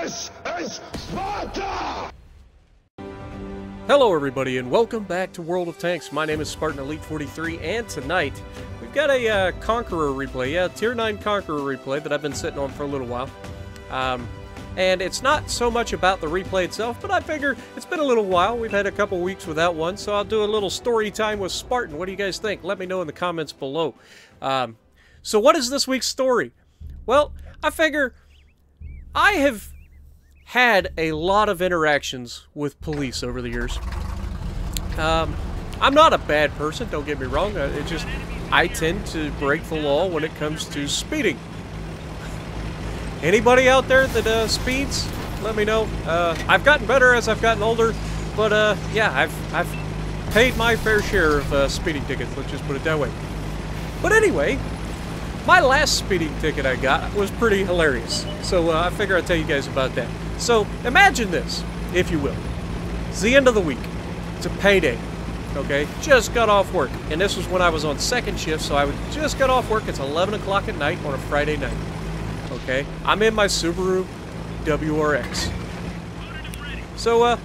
This is Sparta! Hello everybody and welcome back to World of Tanks. My name is Spartan Elite 43 and tonight we've got a Conqueror replay. Yeah, Tier 9 Conqueror replay that I've been sitting on for a little while. And it's not so much about the replay itself, but I figure it's been a little while. We've had a couple weeks without one, so I'll do a little story time with Spartan. What do you guys think? Let me know in the comments below. So what is this week's story? Well, I figure I have had a lot of interactions with police over the years. I'm not a bad person, don't get me wrong. It just, I tend to break the law when it comes to speeding. Anybody out there that speeds, let me know. I've gotten better as I've gotten older, but yeah, I've paid my fair share of speeding tickets, let's just put it that way. But anyway, my last speeding ticket I got was pretty hilarious, so I figure I'll tell you guys about that. So imagine this, if you will. It's the end of the week. It's a payday, okay? Just got off work, and this was when I was on second shift, so I just got off work. It's 11 o'clock at night on a Friday night, okay? I'm in my Subaru WRX. So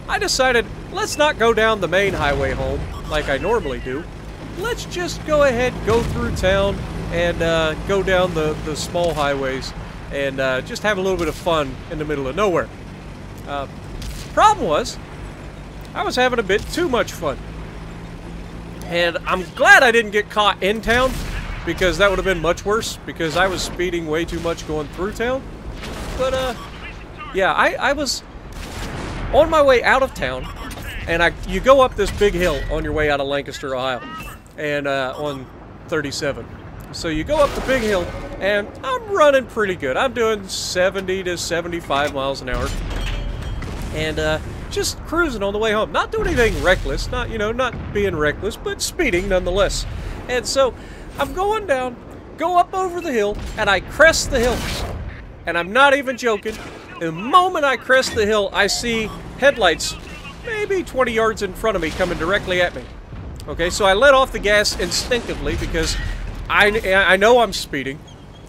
I decided, let's not go down the main highway home like I normally do. Let's just go ahead, go through town, and go down the small highways and just have a little bit of fun in the middle of nowhere. Problem was, I was having a bit too much fun. And I'm glad I didn't get caught in town, because that would have been much worse, because I was speeding way too much going through town. But, yeah, I was on my way out of town, and you go up this big hill on your way out of Lancaster, Ohio, and on 37. So you go up the big hill, and I'm running pretty good. I'm doing 70 to 75 miles an hour, and just cruising on the way home. Not doing anything reckless, not, you know, not being reckless, but speeding nonetheless. And so I'm going down, go up over the hill, and I crest the hill. And I'm not even joking. The moment I crest the hill, I see headlights maybe 20 yards in front of me coming directly at me. Okay, so I let off the gas instinctively because I know I'm speeding.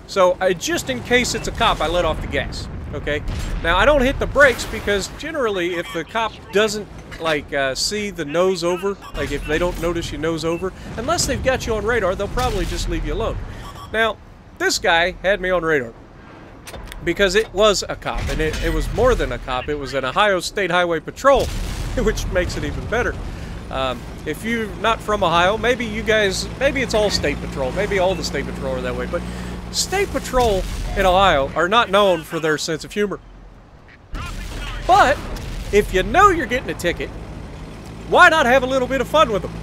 So just in case it's a cop, I let off the gas. Okay, now I don't hit the brakes because generally if the cop doesn't like see the nose over, like if they don't notice you nose over, unless they've got you on radar, they'll probably just leave you alone. Now, this guy had me on radar because it was a cop, and it was more than a cop. It was an Ohio State Highway Patrol, which makes it even better. If you're not from Ohio, maybe you guys, maybe it's all State Patrol, maybe all the State Patrol are that way, but State Patrol in Ohio are not known for their sense of humor. But if you know you're getting a ticket, why not have a little bit of fun with them?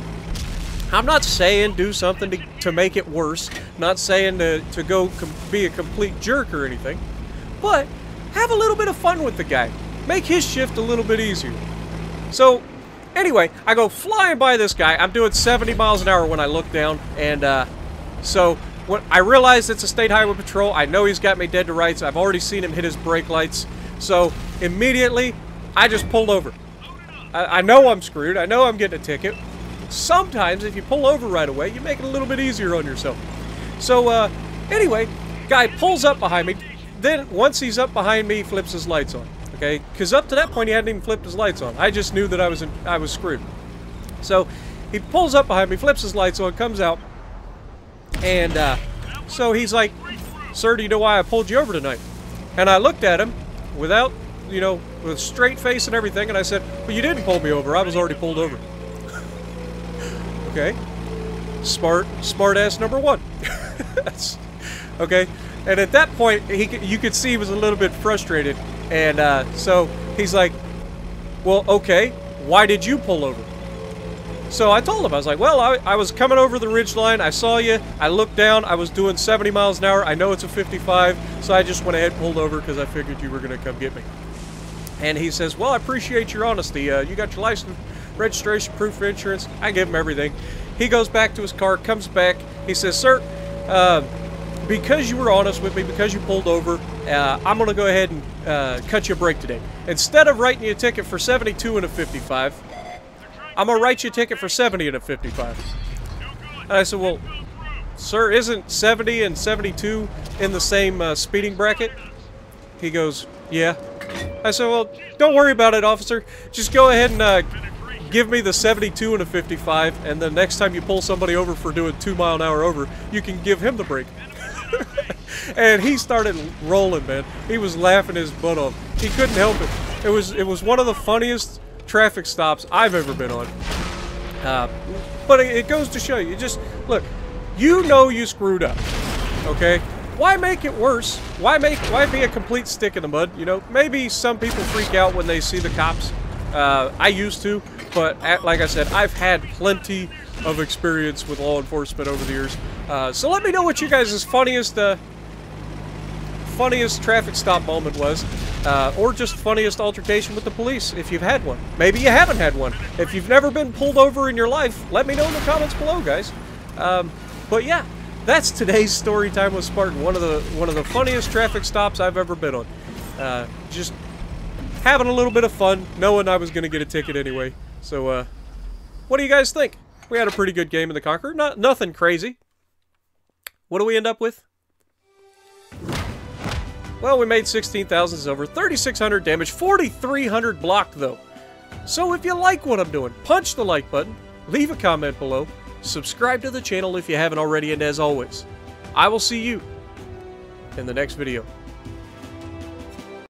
I'm not saying do something to make it worse, not saying to go be a complete jerk or anything, but have a little bit of fun with the guy. Make his shift a little bit easier. So anyway, I go flying by this guy. I'm doing 70 miles an hour when I look down, and so when I realize it's a State Highway Patrol, I know he's got me dead to rights. I've already seen him hit his brake lights, so immediately I just pulled over. I know I'm screwed. I know I'm getting a ticket. Sometimes if you pull over right away, you make it a little bit easier on yourself. So anyway, guy pulls up behind me. Then once he's up behind me, he flips his lights on. Okay, because up to that point he hadn't even flipped his lights on. I just knew that I was screwed. So he pulls up behind me, flips his lights on, comes out, and so he's like, "Sir, do you know why I pulled you over tonight?" And I looked at him without, you know, with straight face and everything, and I said, "Well, you didn't pull me over. I was already pulled over." Okay, smart ass number one. Okay, and at that point you could see he was a little bit frustrated. And so he's like, "Well, okay, why did you pull over?" So I told him, I was like, "Well, I was coming over the ridge line, I saw you, I looked down, I was doing 70 miles an hour, I know it's a 55, so I just went ahead and pulled over because I figured you were going to come get me." And he says, "Well, I appreciate your honesty. You got your license, registration, proof of insurance." I give him everything. He goes back to his car, comes back, he says, "Sir, because you were honest with me, because you pulled over, I'm going to go ahead and cut you a break today. Instead of writing you a ticket for 72 and a 55, I'm going to write you a ticket for 70 and a 55. And I said, "Well, sir, isn't 70 and 72 in the same speeding bracket?" He goes, yeah. I said, well, don't worry about it, officer. Just go ahead and give me the 72 and a 55, and the next time you pull somebody over for doing 2 mile an hour over, you can give him the break. And he started rolling, man. He was laughing his butt off. He couldn't help it. It was one of the funniest traffic stops I've ever been on. But it goes to show you, just look, you know you screwed up, okay? Why make it worse? Why be a complete stick in the mud? You know, maybe some people freak out when they see the cops. I used to, but like I said, I've had plenty of experience with law enforcement over the years. So let me know what you guys' funniest traffic stop moment was, or just funniest altercation with the police, if you've had one. Maybe you haven't had one. If you've never been pulled over in your life, let me know in the comments below, guys. But yeah, that's today's story time with Spartan. One of the funniest traffic stops I've ever been on. Just having a little bit of fun, knowing I was going to get a ticket anyway. So, what do you guys think? We had a pretty good game in the Conqueror. Nothing crazy. What do we end up with? Well, we made 16,000 silver, 3,600 damage, 4,300 block though. So if you like what I'm doing, punch the like button, leave a comment below, subscribe to the channel if you haven't already, and as always, I will see you in the next video.